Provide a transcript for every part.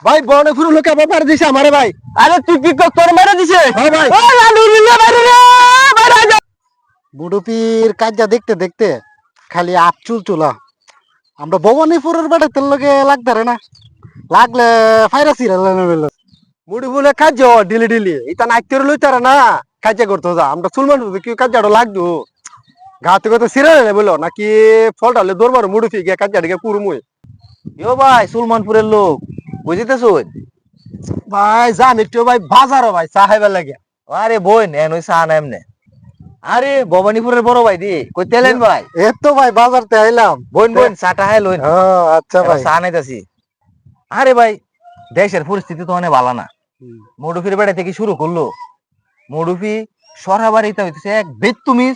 ভাই বনে ফুরু লোকে আবার মারা দিছে আমারে ভাই। আরে তুই কি কর তোর মেরে দিছে? হ্যাঁ ভাই। ও লালু মিলে বাইরে রে বাইরে যা। মুডুপির কাজটা দেখতে দেখতে খালি আপ চুলচুলা। আমরা ভবানীপুরের বেড়াতে লগে লাগতারে না, লাগলে ফাইরাসি রেল মুডি বলে কাজ ডিলি ডিলি ইতা নাইতের লইতারে না কাজে করতে যা আমরা সুলমান কি কাজটা লাগতো ঘাতে কত সিরে বলো নাকি ফলটা হলে দরবার মুডুপি গিয়ে কাজটা গিয়ে পুরুমুই। ইয়ো ভাই সুলমানপুরের লোক বুঝিতেছ? ভাই যাম একটু ভাই বাজারও ভাই চা খাইবার লাগে। আরে বোন এন ওই চা না এমনে। আরে ভবানীপুরের বড় ভাই দি কই তেলেন ভাই? এই তো ভাই বাজারতে আইলাম। বোন বোন চাটা হাই লইন। আচ্ছা ভাই। চা নাইতাছি। আরে ভাই দেশের পরিস্থিতি তো অনেক ভালো না। মডুফির বেড়া থেকে শুরু করলো, মডুফি সরাবাড়িতে হইতেছে এক বেত্তুমিজ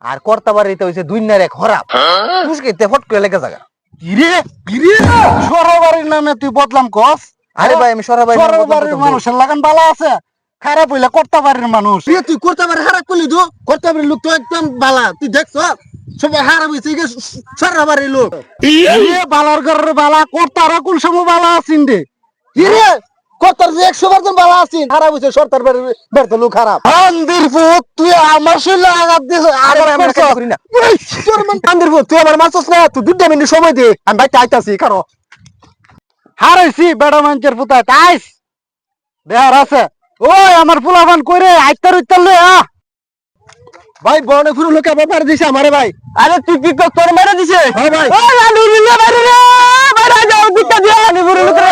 আর কর্তাবাড়িতে হইছে দুইনার এক হরাপ। মুশকিলতে ফট করে লেগে জায়গা। কিরে কিরে সরবারির নামে তুই বদলাম কস? আরে ভাই আমি সরবারির মানুষের লাগান বালা আছে, খারাপ হইলে কর্তাবাড়ির মানুষ। তুই কর্তাবাড়ি খারাপ করলি তো, কর্তাবাড়ির লোক তো একদম বালা, তুই দেখছ সবাই খারাপ হয়েছে সরবারির লোক। বালার ঘরের বালা কর্তারা কোন সময় বালা আছেন রে? কিরে কর্তার যে 100% বালা আছেন, খারাপ হয়েছে সরকার বেরতে লোক খারাপ। আন্দির ফুট তুই আমার শরীরে আঘাত দিছ, আঘাত করছ করি না। আন্দির ফুট তুই আমার মারছস না, তুই 2 মিনিট সময় দে, আমি ভাই আইতাছি কারো হারাইছি বেড়া মানুষের পুতা তাইস দেহার আছে। ওই আমার পোলাপান কইরে আইতার উত্তর লই ভাই বনে ফুরু লোকে আবার মারা দিছে আমারে ভাই। আরে তুই কি কর তোর মেরে দিছে? হ্যাঁ ভাই। ও লালু মিলে বাইরে রে বাইরে যাও দিকা দিয়া লালু পুরো লোকের